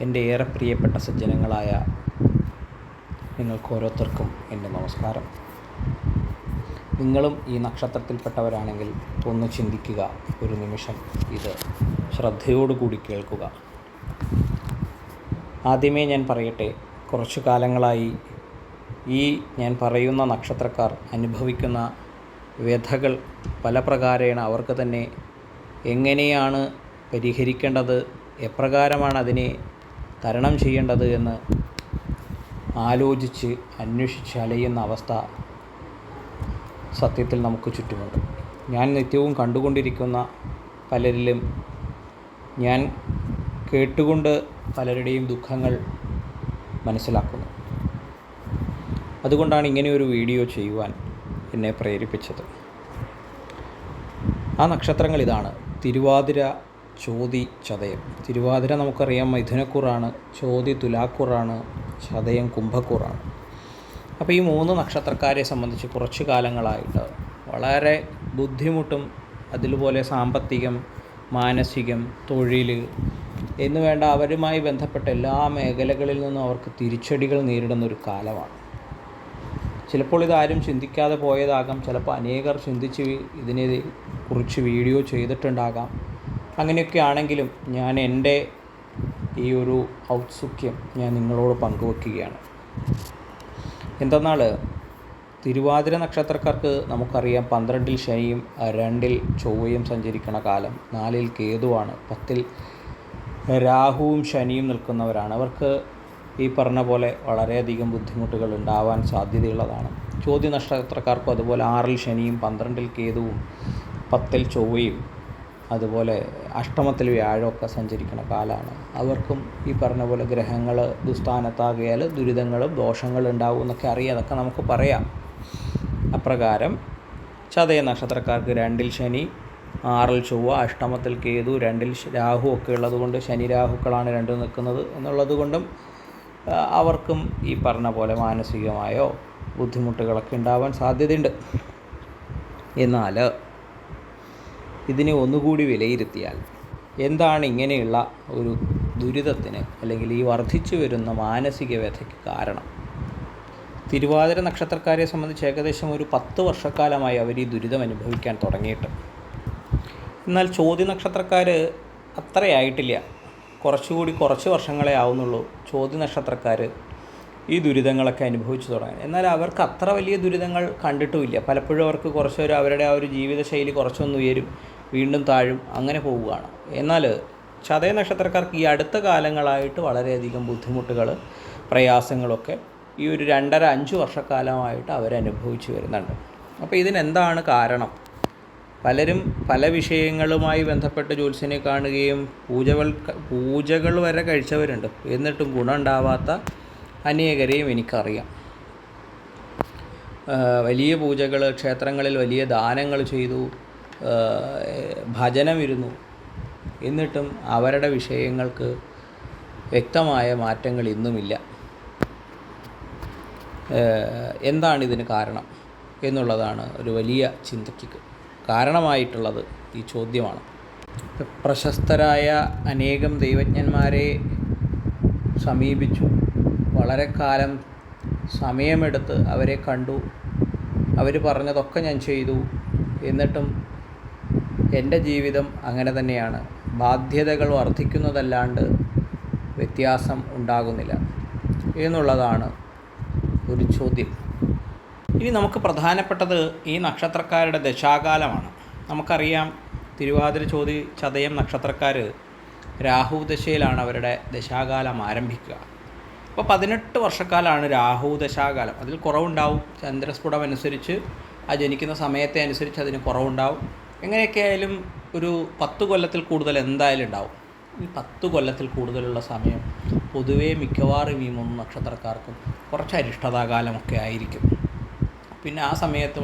എൻ്റെ ഏറെ പ്രിയപ്പെട്ട സജ്ജനങ്ങളായ നിങ്ങൾക്ക് ഓരോരുത്തർക്കും എൻ്റെ നമസ്കാരം. നിങ്ങളും ഈ നക്ഷത്രത്തിൽപ്പെട്ടവരാണെങ്കിൽ ഒന്ന് ചിന്തിക്കുക, ഒരു നിമിഷം ഇത് ശ്രദ്ധയോടുകൂടി കേൾക്കുക. ആദ്യമേ ഞാൻ പറയട്ടെ, കുറച്ചു കാലങ്ങളായി ഈ ഞാൻ പറയുന്ന നക്ഷത്രക്കാർ അനുഭവിക്കുന്ന വ്യഥകൾ പല പ്രകാരേണ അവർക്ക് തന്നെ എങ്ങനെയാണ് പരിഹരിക്കേണ്ടത്, എപ്രകാരമാണ് അതിനെ തരണം ചെയ്യേണ്ടത് എന്ന് ആലോചിച്ച് അന്വേഷിച്ച് അലയുന്ന അവസ്ഥ സത്യത്തിൽ നമുക്ക് ചുറ്റുമുണ്ട്. ഞാൻ നിത്യവും കണ്ടുകൊണ്ടിരിക്കുന്ന പലരിലും ഞാൻ കേട്ടുകൊണ്ട് പലരുടെയും ദുഃഖങ്ങൾ മനസ്സിലാക്കുന്നു. അതുകൊണ്ടാണ് ഇങ്ങനെയൊരു വീഡിയോ ചെയ്യുവാൻ എന്നെ പ്രേരിപ്പിച്ചത്. ആ നക്ഷത്രങ്ങൾ ഇതാണ്: തിരുവാതിര, ചോതി, ചതയം. തിരുവാതിര നമുക്കറിയാം മിഥുനക്കൂറാണ്, ചോതി തുലാക്കൂറാണ്, ചതയം കുംഭക്കൂറാണ്. അപ്പോൾ ഈ 3 നക്ഷത്രക്കാരെ സംബന്ധിച്ച് കുറച്ചു കാലങ്ങളായിട്ട് വളരെ ബുദ്ധിമുട്ടും അതുപോലെ സാമ്പത്തികം, മാനസികം, തൊഴിൽ എന്നു വേണ്ട അവരുമായി ബന്ധപ്പെട്ട എല്ലാ മേഖലകളിൽ നിന്നും അവർക്ക് തിരിച്ചടികൾ നേരിടുന്നൊരു കാലമാണ്. ചിലപ്പോൾ ഇതാരും ചിന്തിക്കാതെ പോയതാകാം, ചിലപ്പോൾ അനേകർ ചിന്തിച്ച് ഇതിനെ കുറിച്ച് വീഡിയോ ചെയ്തിട്ടുണ്ടാകാം. അങ്ങനെയൊക്കെ ആണെങ്കിലും ഞാൻ എൻ്റെ ഈ ഒരു ഔത്സുക്യം ഞാൻ നിങ്ങളോട് പങ്കുവെക്കുകയാണ്. എന്തെന്നാൽ തിരുവാതിര നക്ഷത്രക്കാർക്ക് നമുക്കറിയാം 12-ൽ ശനിയും 2-ൽ ചൊവ്വയും സഞ്ചരിക്കണ കാലം, 4-ൽ കേതുവാണ്, 10-ൽ രാഹുവും ശനിയും നിൽക്കുന്നവരാണ്. അവർക്ക് ഈ പറഞ്ഞ പോലെ വളരെയധികം ബുദ്ധിമുട്ടുകൾ ഉണ്ടാവാൻ സാധ്യതയുള്ളതാണ്. ചോതി നക്ഷത്രക്കാർക്കും അതുപോലെ 6-ൽ ശനിയും 12-ൽ കേതുവും 10-ൽ ചൊവ്വയും അതുപോലെ അഷ്ടമത്തിൽ വ്യാഴമൊക്കെ സഞ്ചരിക്കുന്ന കാലമാണ്. അവർക്കും ഈ പറഞ്ഞ പോലെ ഗ്രഹങ്ങൾ ദുസ്ഥാനത്താകിയാൽ ദുരിതങ്ങളും ദോഷങ്ങളും ഉണ്ടാവും എന്നൊക്കെ അറിയാം, അതൊക്കെ നമുക്ക് പറയാം. അപ്രകാരം ചതയ നക്ഷത്രക്കാർക്ക് 2-ൽ ശനി, 6-ൽ ചൊവ്വ, അഷ്ടമത്തിൽ കേതു, 2-ൽ രാഹു ഒക്കെ ഉള്ളതുകൊണ്ട്, ശനി രാഹുക്കളാണ് രണ്ടും നിൽക്കുന്നത് എന്നുള്ളത് കൊണ്ടും അവർക്കും ഈ പറഞ്ഞ പോലെ മാനസികമായോ ബുദ്ധിമുട്ടുകളൊക്കെ ഉണ്ടാവാൻ സാധ്യതയുണ്ട്. എന്നാൽ ഇതിനെ ഒന്നുകൂടി വിലയിരുത്തിയാൽ എന്താണ് ഇങ്ങനെയുള്ള ഒരു ദുരിതത്തിന് അല്ലെങ്കിൽ ഈ വർദ്ധിച്ചു വരുന്ന മാനസിക വ്യഥയ്ക്ക് കാരണം? തിരുവാതിര നക്ഷത്രക്കാരെ സംബന്ധിച്ച് ഏകദേശം ഒരു 10 വർഷക്കാലമായി അവർ ഈ ദുരിതം അനുഭവിക്കാൻ തുടങ്ങിയിട്ട്. എന്നാൽ ചോതി നക്ഷത്രക്കാർ അത്രയായിട്ടില്ല, കുറച്ച് വർഷങ്ങളെ ആവുന്നുള്ളൂ ചോതി നക്ഷത്രക്കാർ ഈ ദുരിതങ്ങളൊക്കെ അനുഭവിച്ചു തുടങ്ങി. എന്നാൽ അവർക്ക് അത്ര വലിയ ദുരിതങ്ങൾ കണ്ടിട്ടുമില്ല. പലപ്പോഴും അവർക്ക് അവരുടെ ആ ഒരു ജീവിതശൈലി കുറച്ചൊന്ന് ഉയരും, വീണ്ടും താഴും, അങ്ങനെ പോവുകയാണ്. എന്നാൽ ചതയ നക്ഷത്രക്കാർക്ക് ഈ അടുത്ത കാലങ്ങളായിട്ട് വളരെയധികം ബുദ്ധിമുട്ടുകൾ, പ്രയാസങ്ങളൊക്കെ ഈ ഒരു 2.5 വർഷക്കാലമായിട്ട് അവരനുഭവിച്ചു വരുന്നുണ്ട്. അപ്പോൾ ഇതിനെന്താണ് കാരണം? പലരും പല വിഷയങ്ങളുമായി ബന്ധപ്പെട്ട് ജ്യോത്സ്യനെ കാണുകയും പൂജകൾ വരെ കഴിച്ചവരുണ്ട്. എന്നിട്ടും ഗുണമുണ്ടാവാത്ത അനേകരെയും എനിക്കറിയാം. വലിയ പൂജകൾ, ക്ഷേത്രങ്ങളിൽ വലിയ ദാനങ്ങൾ ചെയ്തു, ഭജനമിരുന്നു, എന്നിട്ടും അവരുടെ വിഷയങ്ങൾക്ക് വ്യക്തമായ മാറ്റങ്ങൾ ഇന്നുമില്ല. എന്താണിതിന് കാരണം എന്നുള്ളതാണ് ഒരു വലിയ ചിന്തയ്ക്ക് കാരണമായിട്ടുള്ളത്. ഈ ചോദ്യമാണ്. പ്രശസ്തരായ അനേകം ദൈവജ്ഞന്മാരെ സമീപിച്ചു, വളരെ കാലം സമയമെടുത്ത് അവരെ കണ്ടു, അവർ പറഞ്ഞതൊക്കെ ഞാൻ ചെയ്തു, എന്നിട്ടും എൻ്റെ ജീവിതം അങ്ങനെ തന്നെയാണ്. ബാധ്യതകൾ വർദ്ധിക്കുന്നതല്ലാണ്ട് വ്യത്യാസം ഉണ്ടാകുന്നില്ല എന്നുള്ളതാണ് ഒരു ചോദ്യം. ഇനി നമുക്ക് പ്രധാനപ്പെട്ടത് ഈ നക്ഷത്രക്കാരുടെ ദശാകാലമാണ്. നമുക്കറിയാം തിരുവാതിര, ചോതി, ചതയം നക്ഷത്രക്കാർ രാഹു ദശയിലാണ് അവരുടെ ദശാകാലം ആരംഭിക്കുക. അപ്പോൾ 18 വർഷക്കാലമാണ് രാഹു ദശാകാലം. അതിൽ കുറവുണ്ടാവും, ചന്ദ്രസ്ഫുടം അനുസരിച്ച് ആ ജനിക്കുന്ന സമയത്തെ അനുസരിച്ച് അതിന് കുറവുണ്ടാവും. എങ്ങനെയൊക്കെ ആയാലും ഒരു 10 കൊല്ലത്തിൽ കൂടുതൽ എന്തായാലും ഉണ്ടാവും. ഈ 10 കൊല്ലത്തിൽ കൂടുതലുള്ള സമയം പൊതുവേ മിക്കവാറും ഈ 3 നക്ഷത്രക്കാർക്കും കുറച്ച് അരിഷ്ടതാകാലമൊക്കെ ആയിരിക്കും. പിന്നെ ആ സമയത്ത്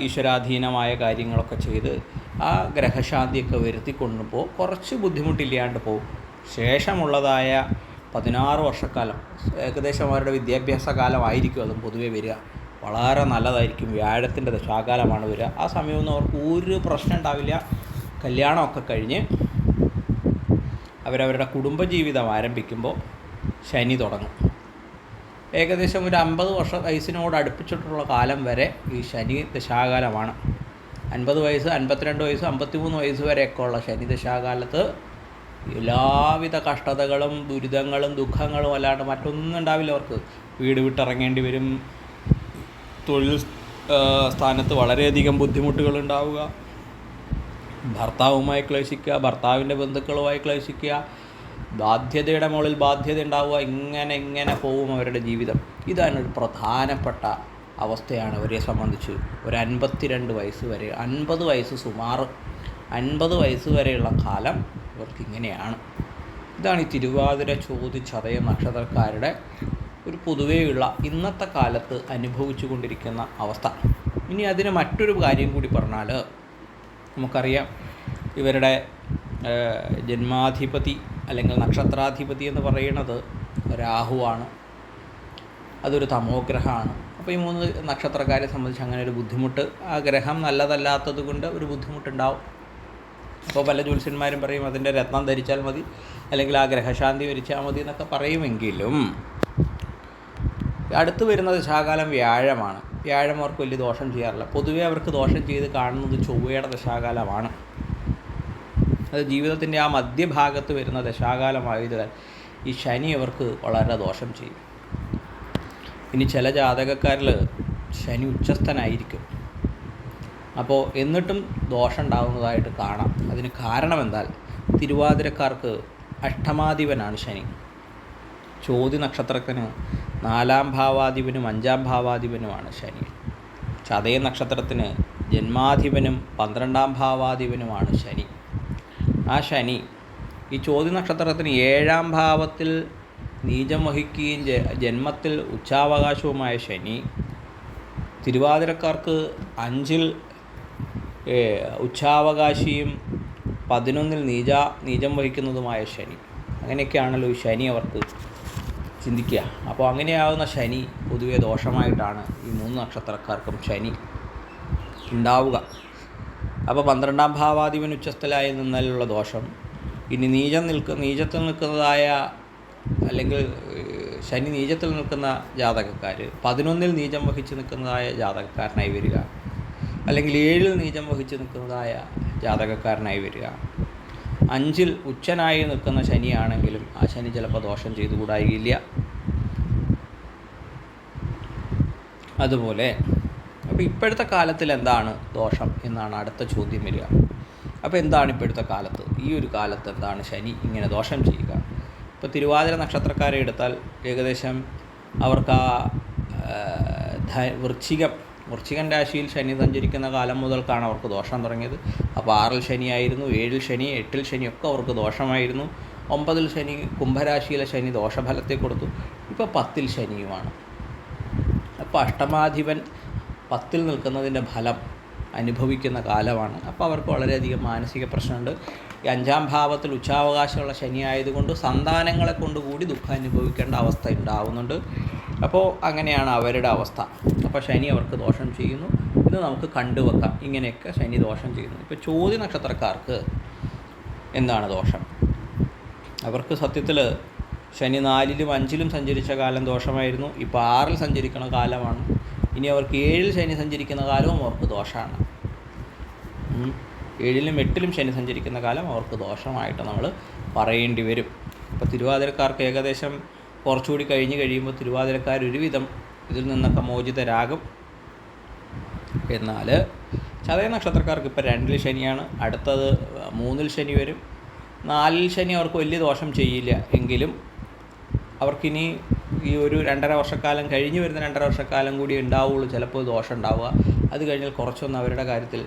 ഈശ്വരാധീനമായ കാര്യങ്ങളൊക്കെ ചെയ്ത് ആ ഗ്രഹശാന്തിയൊക്കെ വരുത്തിക്കൊണ്ടുമ്പോൾ കുറച്ച് ബുദ്ധിമുട്ടില്ലാണ്ട് പോകും. ശേഷമുള്ളതായ 16 വർഷക്കാലം ഏകദേശം അവരുടെ വിദ്യാഭ്യാസ കാലമായിരിക്കും അതും പൊതുവെ വരിക. വളരെ നല്ലതായിരിക്കും. വ്യാഴത്തിൻ്റെ ദശാകാലമാണ് വരിക. ആ സമയമൊന്നും അവർക്ക് ഒരു പ്രശ്നം ഉണ്ടാവില്ല. കല്യാണമൊക്കെ കഴിഞ്ഞ് അവരവരുടെ കുടുംബജീവിതം ആരംഭിക്കുമ്പോൾ ശനി തുടങ്ങും. ഏകദേശം ഒരു 50 വയസ്സിനോട് അടുപ്പിച്ചിട്ടുള്ള കാലം വരെ ഈ ശനി ദശാകാലമാണ്. 50 വയസ്സ്, 52 വയസ്സ്, 53 വയസ്സ് വരെയൊക്കെ ഉള്ള ശനി ദശാകാലത്ത് എല്ലാവിധ കഷ്ടതകളും ദുരിതങ്ങളും ദുഃഖങ്ങളും അല്ലാണ്ട് മറ്റൊന്നും ഉണ്ടാവില്ല. അവർക്ക് വീട് വിട്ടിറങ്ങേണ്ടി വരും, തൊഴിൽ സ്ഥാനത്ത് വളരെയധികം ബുദ്ധിമുട്ടുകൾ ഉണ്ടാവുക, ഭർത്താവുമായി ക്ലേശിക്കുക, ഭർത്താവിൻ്റെ ബന്ധുക്കളുമായി ക്ലേശിക്കുക, ബാധ്യതയുടെ മുകളിൽ ബാധ്യത ഉണ്ടാവുക, ഇങ്ങനെ പോവും അവരുടെ ജീവിതം. ഇതാണ് ഒരു പ്രധാനപ്പെട്ട അവസ്ഥയാണ് അവരെ സംബന്ധിച്ച്. ഒരു 52 വയസ്സ് വരെ, 50 വയസ്സ് സുമാറ് 50 വയസ്സ് വരെയുള്ള കാലം ഇവർക്കിങ്ങനെയാണ്. ഇതാണ് ഈ തിരുവാതിര, ചോതി, ചതയം നക്ഷത്രക്കാരുടെ ഒരു പൊതുവെയുള്ള ഇന്നത്തെ കാലത്ത് അനുഭവിച്ചു കൊണ്ടിരിക്കുന്ന അവസ്ഥ. ഇനി അതിന് മറ്റൊരു കാര്യം കൂടി പറഞ്ഞാൽ, നമുക്കറിയാം ഇവരുടെ ജന്മാധിപതി അല്ലെങ്കിൽ നക്ഷത്രാധിപതി എന്ന് പറയുന്നത് രാഹുവാണ്. അതൊരു തമോഗ്രഹമാണ്. അപ്പോൾ ഈ 3 നക്ഷത്രക്കാരെ സംബന്ധിച്ച് അങ്ങനെ ഒരു ബുദ്ധിമുട്ട്, ആ ഗ്രഹം നല്ലതല്ലാത്തത് കൊണ്ട് ഒരു ബുദ്ധിമുട്ടുണ്ടാവും. അപ്പോൾ പല ജ്യോത്സ്യന്മാരും പറയും അതിൻ്റെ രത്നം ധരിച്ചാൽ മതി, അല്ലെങ്കിൽ ആ ഗ്രഹശാന്തി വരിച്ചാൽ മതി എന്നൊക്കെ പറയുമെങ്കിലും അടുത്ത് വരുന്ന ദശാകാലം വ്യാഴമാണ്. വ്യാഴം അവർക്ക് വലിയ ദോഷം ചെയ്യാറില്ല. പൊതുവേ അവർക്ക് ദോഷം ചെയ്ത് കാണുന്നത് ചൊവ്വയുടെ ദശാകാലമാണ്. അത് ജീവിതത്തിൻ്റെ ആ മധ്യഭാഗത്ത് വരുന്ന ദശാകാലമായതിനാൽ ഈ ശനി അവർക്ക് വളരെ ദോഷം ചെയ്യും. ഇനി ചില ജാതകക്കാരിൽ ശനി ഉച്ചസ്ഥനായിരിക്കും. അപ്പോൾ എന്നിട്ടും ദോഷം ഉണ്ടാകുന്നതായിട്ട് കാണാം. അതിന് കാരണം എന്താൽ, തിരുവാതിരക്കാർക്ക് അഷ്ടമാധിപനാണ് ശനി. ചോതി നക്ഷത്രത്തിന് 4-ാം ഭാവാധിപനും 5-ാം ഭാവാധിപനുമാണ് ശനി. ചതയ നക്ഷത്രത്തിന് ജന്മാധിപനും 12-ാം ഭാവാധിപനുമാണ് ശനി. ആ ശനി ഈ ചോതി നക്ഷത്രത്തിന് 7-ാം ഭാവത്തിൽ നീചം വഹിക്കുകയും ജന്മത്തിൽ ഉച്ചാവകാശവുമായ ശനി, തിരുവാതിരക്കാർക്ക് 5-ൽ ഉച്ചാവകാശിയും 11-ൽ നീചം വഹിക്കുന്നതുമായ ശനി. അങ്ങനെയൊക്കെയാണല്ലോ ഈ ശനി അവർക്ക് ചിന്തിക്കുക. അപ്പോൾ അങ്ങനെയാവുന്ന ശനി പൊതുവെ ദോഷമായിട്ടാണ് ഈ 3 നക്ഷത്രക്കാർക്കും ശനി ഉണ്ടാവുക. അപ്പോൾ 12-ാം ഭാവാധിപൻ ഉച്ചസ്ഥലായി നിന്നാലുള്ള ദോഷം. ഇനി നീചത്തിൽ നിൽക്കുന്നതായ, അല്ലെങ്കിൽ ശനി നീചത്തിൽ നിൽക്കുന്ന ജാതകക്കാർ 11-ൽ നീചം വഹിച്ച് നിൽക്കുന്നതായ ജാതകക്കാരനായി വരിക, അല്ലെങ്കിൽ 7-ൽ നീചം വഹിച്ച് നിൽക്കുന്നതായ ജാതകക്കാരനായി വരിക. 5-ൽ ഉച്ചനായി നിൽക്കുന്ന ശനിയാണെങ്കിലും ആ ശനി ചിലപ്പോൾ ദോഷം ചെയ്തു കൂടായില്ല. അതുപോലെ അപ്പോൾ ഇപ്പോഴത്തെ കാലത്തിൽ എന്താണ് ദോഷം എന്നാണ് അടുത്ത ചോദ്യം വരിക. അപ്പോൾ എന്താണ് ഇപ്പോഴത്തെ കാലത്ത്, ഈ ഒരു കാലത്ത് എന്താണ് ശനി ഇങ്ങനെ ദോഷം ചെയ്യുക? ഇപ്പോൾ തിരുവാതിര നക്ഷത്രക്കാരെ എടുത്താൽ ഏകദേശം അവർക്ക് വൃശ്ചികൻ രാശിയിൽ ശനി സഞ്ചരിക്കുന്ന കാലം മുതൽക്കാണ് അവർക്ക് ദോഷം തുടങ്ങിയത്. അപ്പോൾ 6-ൽ ശനിയായിരുന്നു, 7-ൽ ശനി, 8-ൽ ശനിയൊക്കെ അവർക്ക് ദോഷമായിരുന്നു. 9-ൽ ശനി, കുംഭരാശിയിലെ ശനി ദോഷഫലത്തെ കൊടുത്തു. ഇപ്പോൾ 10-ൽ ശനിയുമാണ്. അപ്പോൾ അഷ്ടമാധിപൻ 10-ൽ നിൽക്കുന്നതിൻ്റെ ഫലം അനുഭവിക്കുന്ന കാലമാണ്. അപ്പോൾ അവർക്ക് വളരെയധികം മാനസിക പ്രശ്നമുണ്ട്. ഈ 5-ാം ഭാവത്തിൽ ഉച്ചാവകാശമുള്ള ശനി ആയതുകൊണ്ട് സന്താനങ്ങളെ കൊണ്ടുകൂടി ദുഃഖം അനുഭവിക്കേണ്ട അവസ്ഥ ഉണ്ടാവുന്നുണ്ട്. അപ്പോൾ അങ്ങനെയാണ് അവരുടെ അവസ്ഥ. അപ്പോൾ ശനി അവർക്ക് ദോഷം ചെയ്യുന്നു. ഇത് നമുക്ക് കണ്ടുവെക്കാം, ഇങ്ങനെയൊക്കെ ശനി ദോഷം ചെയ്യുന്നു. ഇപ്പോൾ ചോതി നക്ഷത്രക്കാർക്ക് എന്താണ് ദോഷം? അവർക്ക് സത്യത്തിൽ ശനി 4-ലും 5-ലും സഞ്ചരിച്ച കാലം ദോഷമായിരുന്നു. ഇപ്പോൾ 6-ൽ സഞ്ചരിക്കുന്ന കാലമാണ്. ഇനി അവർക്ക് 7-ൽ ശനി സഞ്ചരിക്കുന്ന കാലവും അവർക്ക് ദോഷമാണ്. 7-ലും 8-ലും ശനി സഞ്ചരിക്കുന്ന കാലം അവർക്ക് ദോഷമായിട്ട് നമ്മൾ പറയേണ്ടി വരും. അപ്പോൾ തിരുവാതിരക്കാർക്ക് ഏകദേശം കുറച്ചുകൂടി കഴിയുമ്പോൾ തിരുവാതിരക്കാർ ഒരുവിധം ഇതിൽ നിന്നൊക്കെ മോചിതരാകും. എന്നാൽ ചതയ നക്ഷത്രക്കാർക്ക് ഇപ്പോൾ 2-ൽ ശനിയാണ്, അടുത്തത് 3-ൽ ശനി വരും. 4-ൽ ശനി അവർക്ക് വലിയ ദോഷം ചെയ്യില്ല, എങ്കിലും അവർക്കിനി ഈ ഒരു 2.5 വർഷക്കാലം കഴിഞ്ഞ് വരുന്ന 2.5 വർഷക്കാലം കൂടി ഉണ്ടാവുള്ളൂ ചിലപ്പോൾ ദോഷം ഉണ്ടാവുക. അത് കഴിഞ്ഞാൽ കുറച്ചൊന്നും അവരുടെ കാര്യത്തിൽ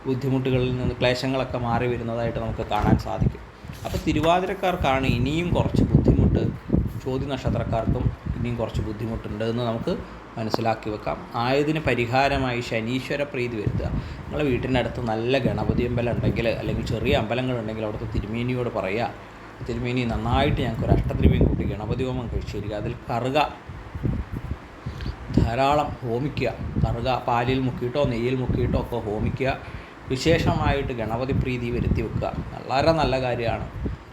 ബുദ്ധിമുട്ടുകളിൽ നിന്ന് ക്ലേശങ്ങളൊക്കെ മാറി വരുന്നതായിട്ട് നമുക്ക് കാണാൻ സാധിക്കും. അപ്പോൾ തിരുവാതിരക്കാർക്കാണ് ഇനിയും കുറച്ച് ബുദ്ധിമുട്ട്, ചോതി നക്ഷത്രക്കാർക്കും ഇനിയും കുറച്ച് ബുദ്ധിമുട്ടുണ്ട് എന്ന് നമുക്ക് മനസ്സിലാക്കി വെക്കാം. ആയതിന് പരിഹാരമായി ശനീശ്വര പ്രീതി വരുത്തുക. നിങ്ങളുടെ വീട്ടിൻ്റെ അടുത്ത് നല്ല ഗണപതി അമ്പലം ഉണ്ടെങ്കിൽ, അല്ലെങ്കിൽ ചെറിയ അമ്പലങ്ങളുണ്ടെങ്കിൽ അവിടുത്തെ തിരുമേനിയോട് പറയുക, തിരുമേനി നന്നായിട്ട് ഞങ്ങൾക്ക് ഒരു അഷ്ടദ്രവ്യം കൂട്ടി ഗണപതി ഹോമം കഴിച്ചു തരിക, അതിൽ കറുക ധാരാളം ഹോമിക്കുക, കറുക പാലിൽ മുക്കിയിട്ടോ നെയ്യിൽ മുക്കിയിട്ടോ ഒക്കെ ഹോമിക്കുക, വിശേഷമായിട്ട് ഗണപതി പ്രീതി വരുത്തി വെക്കുക. വളരെ നല്ല കാര്യമാണ്.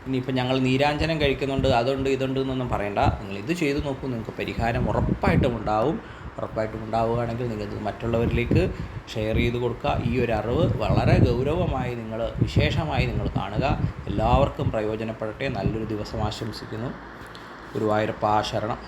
ഇനിയിപ്പോൾ ഞങ്ങൾ നീരാഞ്ജനം കഴിക്കുന്നുണ്ട്, അതുണ്ട് ഇതുണ്ട് എന്നൊന്നും പറയണ്ട. നിങ്ങൾ ഇത് ചെയ്തു നോക്കൂ, നിങ്ങൾക്ക് പരിഹാരം ഉറപ്പായിട്ടും ഉണ്ടാവുകയാണെങ്കിൽ നിങ്ങളിത് മറ്റുള്ളവരിലേക്ക് ഷെയർ ചെയ്ത് കൊടുക്കുക. ഈ ഒരു അറിവ് വളരെ ഗൗരവമായി വിശേഷമായി നിങ്ങൾ കാണുക. എല്ലാവർക്കും പ്രയോജനപ്പെടട്ടെ. നല്ലൊരു ദിവസം ആശംസിക്കുന്നു. ഗുരുവായൂരപ്പ ശരണം.